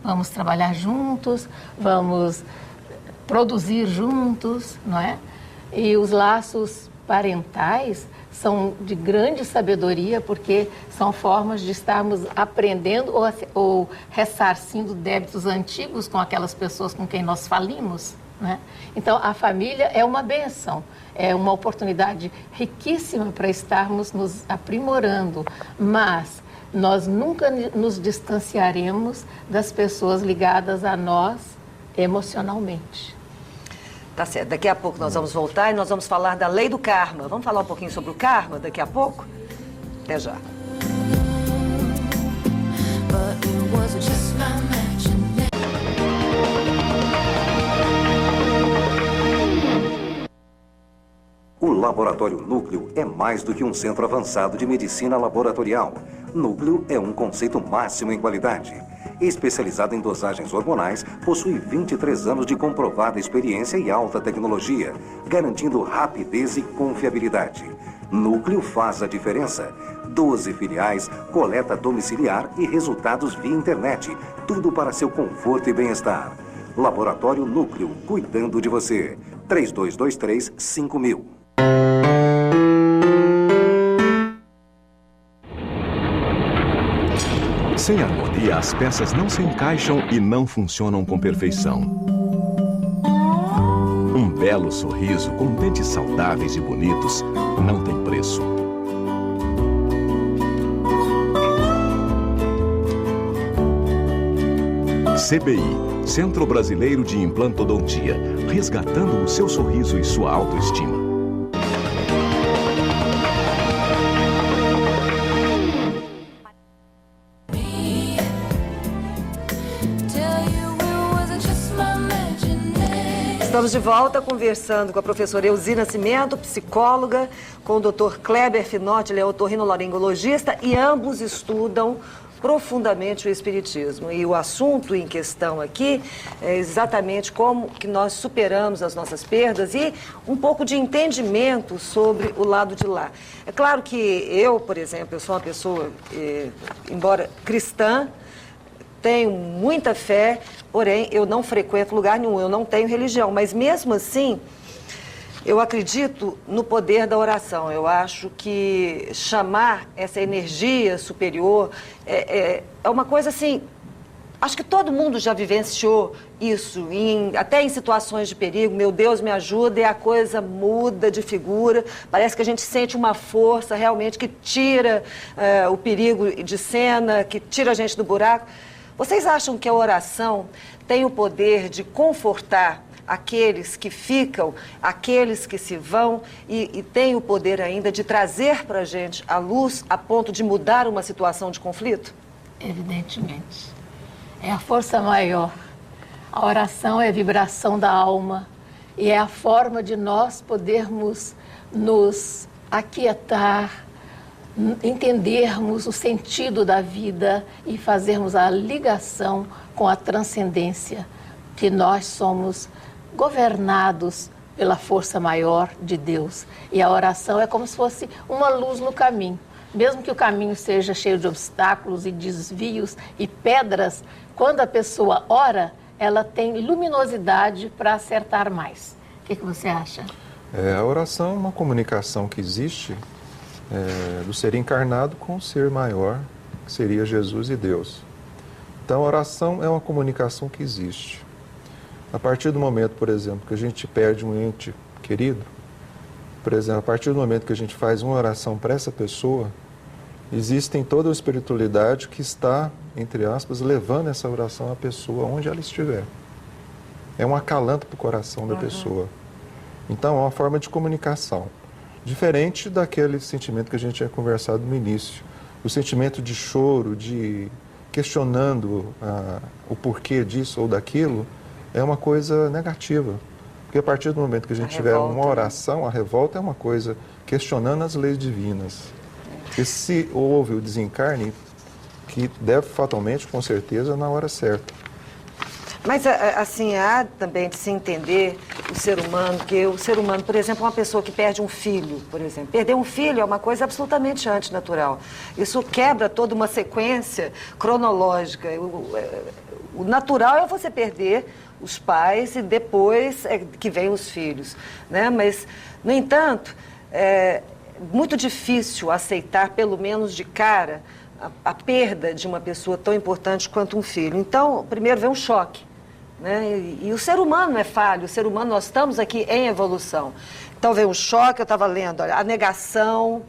Vamos trabalhar juntos, vamos produzir juntos, não é? E os laços parentais são de grande sabedoria, porque são formas de estarmos aprendendo ou ressarcindo débitos antigos com aquelas pessoas com quem nós falimos, né? Então, a família é uma bênção, é uma oportunidade riquíssima para estarmos nos aprimorando, mas nós nunca nos distanciaremos das pessoas ligadas a nós emocionalmente. Tá certo. Daqui a pouco nós vamos voltar e nós vamos falar da lei do karma. Vamos falar um pouquinho sobre o karma daqui a pouco? Até já. O Laboratório Núcleo é mais do que um centro avançado de medicina laboratorial. Núcleo é um conceito máximo em qualidade. Especializado em dosagens hormonais, possui 23 anos de comprovada experiência e alta tecnologia, garantindo rapidez e confiabilidade. Núcleo faz a diferença. 12 filiais, coleta domiciliar e resultados via internet. Tudo para seu conforto e bem-estar. Laboratório Núcleo, cuidando de você. 3223-5000. Sem harmonia, as peças não se encaixam e não funcionam com perfeição. Um belo sorriso com dentes saudáveis e bonitos não tem preço. CBI, Centro Brasileiro de Implantodontia, resgatando o seu sorriso e sua autoestima. Estamos de volta conversando com a professora Elzi Nascimento, psicóloga, com o Dr. Kleber Finotti, ele é otorrinolaringologista, e ambos estudam profundamente o espiritismo. E o assunto em questão aqui é exatamente como que nós superamos as nossas perdas e um pouco de entendimento sobre o lado de lá. É claro que eu, por exemplo, eu sou uma pessoa, embora cristã, tenho muita fé, porém eu não frequento lugar nenhum, eu não tenho religião, mas mesmo assim Eu acredito no poder da oração. Eu acho que chamar essa energia superior é uma coisa assim... Acho que todo mundo já vivenciou isso, até em situações de perigo. Meu Deus, me ajuda, e a coisa muda de figura. Parece que a gente sente uma força realmente que tira o perigo de cena, que tira a gente do buraco. Vocês acham que a oração tem o poder de confortar aqueles que ficam, aqueles que se vão, e tem o poder ainda de trazer para a gente a luz a ponto de mudar uma situação de conflito? Evidentemente. É a força maior. A oração é a vibração da alma e é a forma de nós podermos nos aquietar, entendermos o sentido da vida e fazermos a ligação com a transcendência, que nós somos governados pela força maior de Deus. E a oração é como se fosse uma luz no caminho. Mesmo que o caminho seja cheio de obstáculos e desvios e pedras, quando a pessoa ora, ela tem luminosidade para acertar mais. O que você acha? A oração é uma comunicação que existe do ser encarnado com o ser maior, que seria Jesus e Deus. Então, a oração é uma comunicação que existe. A partir do momento, por exemplo, que a gente perde um ente querido, por exemplo, a partir do momento que a gente faz uma oração para essa pessoa, existe toda a espiritualidade que está, entre aspas, levando essa oração à pessoa onde ela estiver. É um acalanto para o coração da pessoa. Então, é uma forma de comunicação. Diferente daquele sentimento que a gente tinha conversado no início. O sentimento de choro, de questionando o porquê disso ou daquilo, é uma coisa negativa. Porque a partir do momento que a gente tiver uma oração, a revolta é uma coisa questionando as leis divinas. E se houve o desencarne, que deve fatalmente, com certeza, na hora certa. Mas, assim, há também de se entender o ser humano, que o ser humano, por exemplo, uma pessoa que perde um filho, por exemplo. Perder um filho é uma coisa absolutamente antinatural. Isso quebra toda uma sequência cronológica. O natural é você perder os pais e depois é que vem os filhos, né? Mas, no entanto, é muito difícil aceitar, pelo menos de cara, a perda de uma pessoa tão importante quanto um filho. Então, primeiro vem um choque, né? E o ser humano é falho, o ser humano, nós estamos aqui em evolução. Então vem um choque, eu estava lendo, olha, a negação,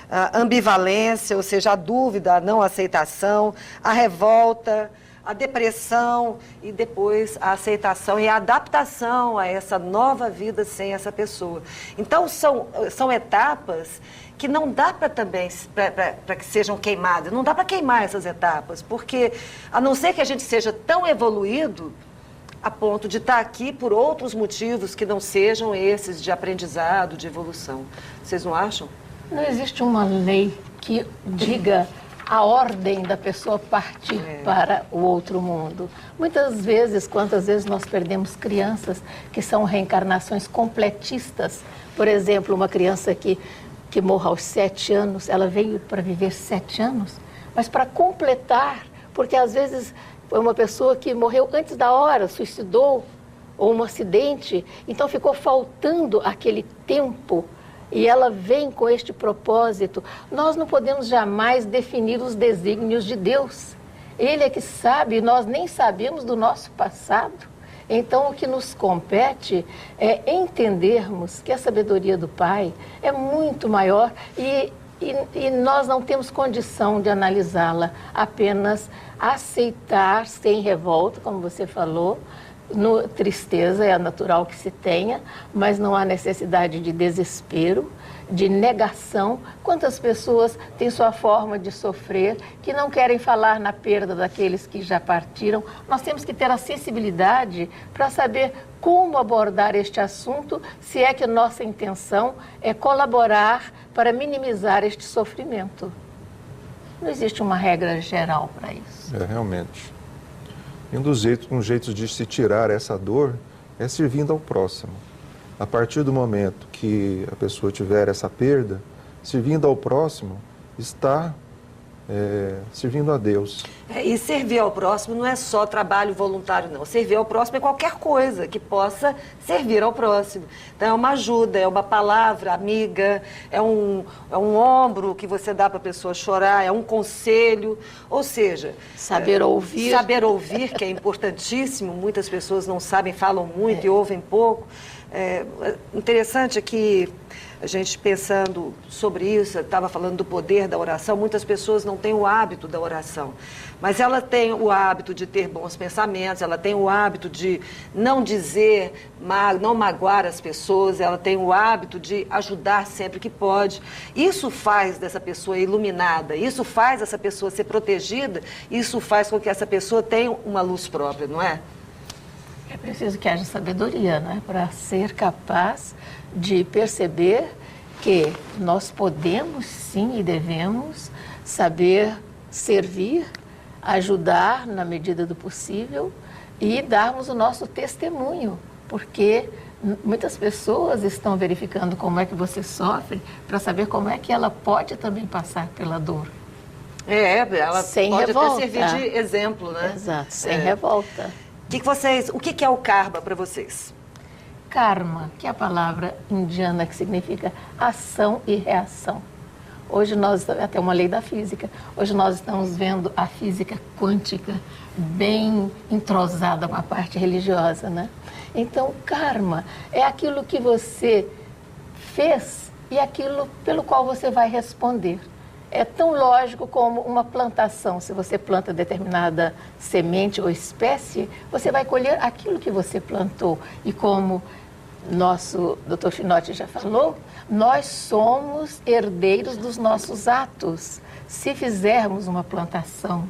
a ambivalência, ou seja, a dúvida, a não aceitação, a revolta, a depressão e depois a aceitação e a adaptação a essa nova vida sem essa pessoa. Então, são etapas que não dá para também, para que sejam queimadas, não dá para queimar essas etapas, porque a não ser que a gente seja tão evoluído a ponto de estar aqui por outros motivos que não sejam esses de aprendizado, de evolução. Vocês não acham? Não existe uma lei que diga a ordem da pessoa partir para o outro mundo. Muitas vezes, quantas vezes nós perdemos crianças que são reencarnações completistas. Por exemplo, uma criança que morra aos 7 anos, ela veio para viver 7 anos, mas para completar, porque às vezes foi uma pessoa que morreu antes da hora, suicidou, ou um acidente, então ficou faltando aquele tempo. E ela vem com este propósito. Nós não podemos jamais definir os desígnios de Deus. Ele é que sabe, nós nem sabemos do nosso passado. Então, o que nos compete é entendermos que a sabedoria do Pai é muito maior e nós não temos condição de analisá-la, apenas aceitar sem revolta, como você falou. Tristeza é natural que se tenha, mas não há necessidade de desespero, de negação. Quantas pessoas têm sua forma de sofrer, que não querem falar na perda daqueles que já partiram? Nós temos que ter a sensibilidade para saber como abordar este assunto, se é que nossa intenção é colaborar para minimizar este sofrimento. Não existe uma regra geral para isso. Realmente. E um dos jeitos de se tirar essa dor é servindo ao próximo. A partir do momento que a pessoa tiver essa perda, servindo ao próximo está servindo a Deus. E servir ao próximo não é só trabalho voluntário, não. Servir ao próximo é qualquer coisa que possa servir ao próximo. Então, é uma ajuda, é uma palavra amiga, é um ombro que você dá para a pessoa chorar, é um conselho, ou seja... Saber ouvir. Saber ouvir, que é importantíssimo, muitas pessoas não sabem, falam muito e ouvem pouco. Interessante é que a gente pensando sobre isso, estava falando do poder da oração, muitas pessoas não têm o hábito da oração, mas ela tem o hábito de ter bons pensamentos, ela tem o hábito de não dizer, não magoar as pessoas, ela tem o hábito de ajudar sempre que pode. Isso faz dessa pessoa iluminada, isso faz essa pessoa ser protegida, isso faz com que essa pessoa tenha uma luz própria, não é? É preciso que haja sabedoria, né, para ser capaz de perceber que nós podemos sim e devemos saber servir, ajudar na medida do possível e darmos o nosso testemunho, porque muitas pessoas estão verificando como é que você sofre para saber como é que ela pode também passar pela dor. Ela sem pode revolta. até servir de exemplo, né? Exato, sem revolta. O que é o karma para vocês? Karma, que é a palavra indiana que significa ação e reação. Hoje nós, até uma lei da física, hoje nós estamos vendo a física quântica bem entrosada com a parte religiosa, né? Então, karma é aquilo que você fez e aquilo pelo qual você vai responder. É tão lógico como uma plantação. Se você planta determinada semente ou espécie, você vai colher aquilo que você plantou. E como nosso Dr. Finotti já falou, nós somos herdeiros dos nossos atos. Se fizermos uma plantação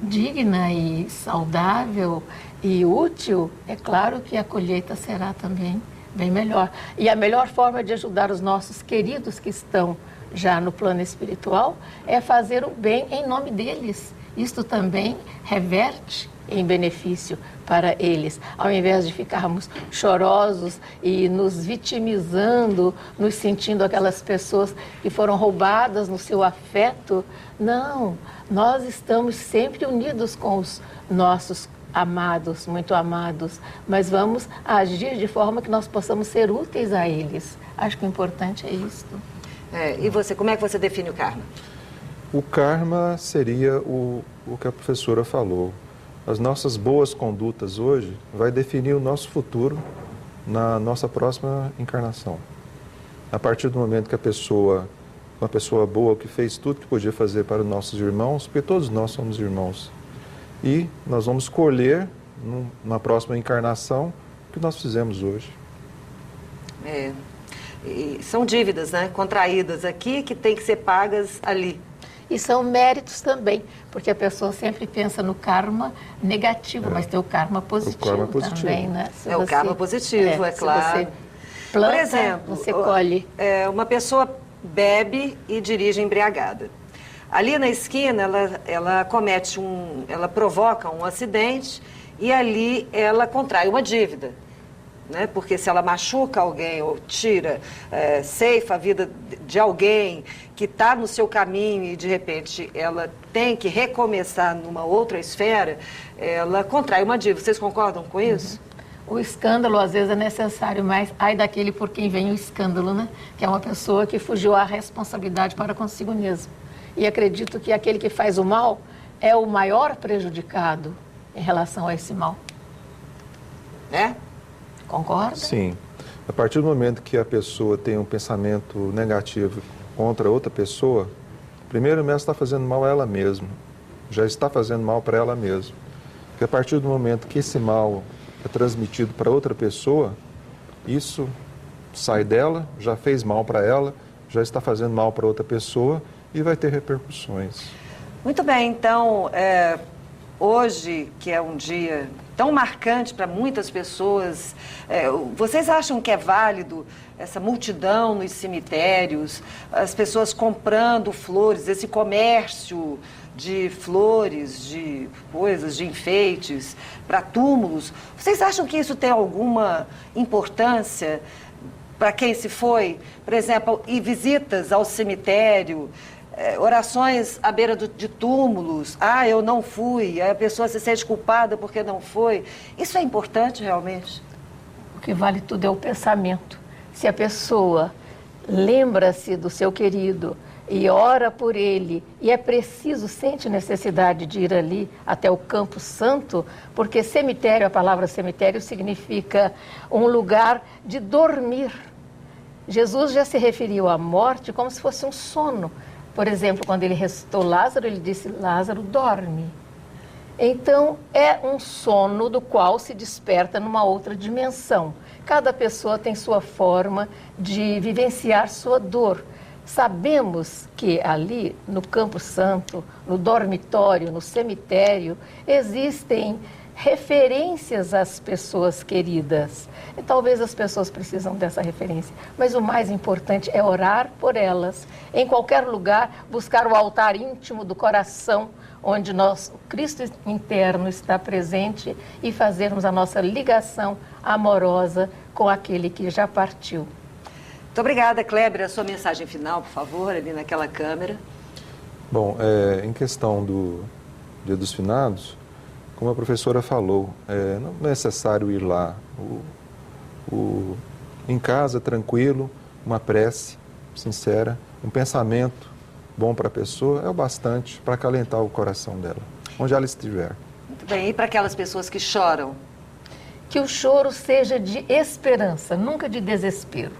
digna e saudável e útil, é claro que a colheita será também bem melhor. E a melhor forma de ajudar os nossos queridos que estão já no plano espiritual é fazer o bem em nome deles. Isto também reverte em benefício para eles. Ao invés de ficarmos chorosos e nos vitimizando, nos sentindo aquelas pessoas que foram roubadas no seu afeto, não, nós estamos sempre unidos com os nossos amados, muito amados, mas vamos agir de forma que nós possamos ser úteis a eles. Acho que o importante é isto. E você, como é que você define o karma? O karma seria o que a professora falou. As nossas boas condutas hoje vai definir o nosso futuro na nossa próxima encarnação. A partir do momento que uma pessoa boa que fez tudo que podia fazer para os nossos irmãos, porque todos nós somos irmãos, e nós vamos colher na próxima encarnação o que nós fizemos hoje. E são dívidas, né, contraídas aqui que têm que ser pagas ali. E são méritos também, porque a pessoa sempre pensa no karma negativo, mas tem o karma positivo, também, né? O karma positivo, é claro. Se você planta, por exemplo, você colhe. Uma pessoa bebe e dirige embriagada. Ali na esquina, ela provoca um acidente e ali ela contrai uma dívida. Né? Porque se ela machuca alguém ou ceifa a vida de alguém que está no seu caminho e de repente ela tem que recomeçar numa outra esfera, ela contrai uma dívida. Vocês concordam com isso? O escândalo às vezes é necessário, mas ai daquele por quem vem o escândalo, né? Que é uma pessoa que fugiu à responsabilidade para consigo mesmo. E acredito que aquele que faz o mal é o maior prejudicado em relação a esse mal. Concorda? Sim. A partir do momento que a pessoa tem um pensamento negativo contra outra pessoa, primeiro ela está fazendo mal a ela mesma. Já está fazendo mal para ela mesma. Porque a partir do momento que esse mal é transmitido para outra pessoa, isso sai dela, já fez mal para ela, já está fazendo mal para outra pessoa e vai ter repercussões. Muito bem, então, hoje, que é um dia tão marcante para muitas pessoas, vocês acham que é válido essa multidão nos cemitérios, as pessoas comprando flores, esse comércio de flores, de coisas, de enfeites para túmulos? Vocês acham que isso tem alguma importância para quem se foi? Por exemplo, e visitas ao cemitério, orações à beira de túmulos. Ah, eu não fui. Aí a pessoa se sente culpada porque não foi. Isso é importante realmente? O que vale tudo é o pensamento. Se a pessoa lembra-se do seu querido e ora por ele, e é preciso, sente necessidade de ir ali até o Campo Santo, porque cemitério, a palavra cemitério significa um lugar de dormir. Jesus já se referiu à morte como se fosse um sono. Por exemplo, quando ele ressuscitou Lázaro, ele disse: Lázaro, dorme. Então, é um sono do qual se desperta numa outra dimensão. Cada pessoa tem sua forma de vivenciar sua dor. Sabemos que ali, no Campo Santo, no dormitório, no cemitério, existem referências às pessoas queridas. E talvez as pessoas precisam dessa referência. Mas o mais importante é orar por elas. Em qualquer lugar, buscar o altar íntimo do coração, onde o Cristo interno está presente, e fazermos a nossa ligação amorosa com aquele que já partiu. Muito obrigada, Kleber. A sua mensagem final, por favor, ali naquela câmera. Bom, em questão do Dia dos Finados, como a professora falou, não é necessário ir lá. Em casa, tranquilo, uma prece sincera, um pensamento bom para a pessoa é o bastante para acalentar o coração dela, onde ela estiver. Muito bem. E para aquelas pessoas que choram? Que o choro seja de esperança, nunca de desespero.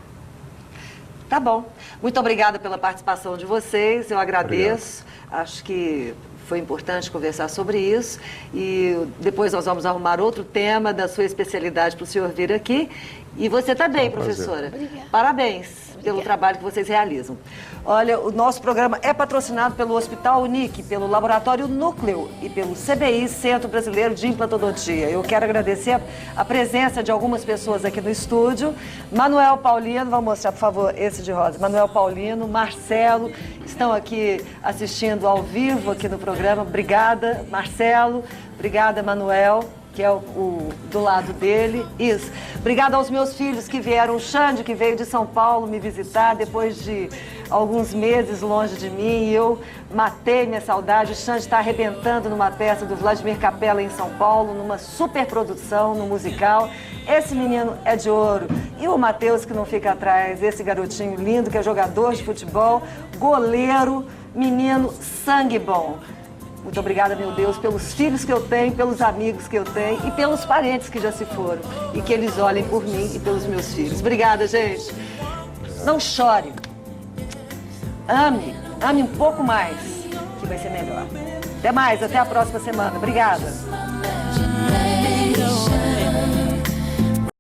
Tá bom. Muito obrigada pela participação de vocês, eu agradeço. Obrigado. Acho que foi importante conversar sobre isso. E depois nós vamos arrumar outro tema da sua especialidade para o senhor vir aqui. E você também, professora. Obrigada. Parabéns pelo trabalho que vocês realizam. Olha, o nosso programa é patrocinado pelo Hospital Unic, pelo Laboratório Núcleo e pelo CBI, Centro Brasileiro de Implantodontia. Eu quero agradecer a presença de algumas pessoas aqui no estúdio. Manuel Paulino, vamos mostrar, por favor, esse de rosa. Manuel Paulino, Marcelo, estão aqui assistindo ao vivo aqui no programa. Obrigada, Marcelo. Obrigada, Manuel, que é o do lado dele. Isso. Obrigada aos meus filhos que vieram. O Xande, que veio de São Paulo me visitar depois de alguns meses longe de mim. E eu matei minha saudade. O Xande está arrebentando numa peça do Vladimir Capella em São Paulo, numa superprodução, no musical. Esse menino é de ouro. E o Matheus, que não fica atrás, esse garotinho lindo, que é jogador de futebol, goleiro, menino sangue bom. Muito obrigada, meu Deus, pelos filhos que eu tenho, pelos amigos que eu tenho e pelos parentes que já se foram. E que eles olhem por mim e pelos meus filhos. Obrigada, gente. Não chore. Ame um pouco mais, que vai ser melhor. Até mais, até a próxima semana. Obrigada.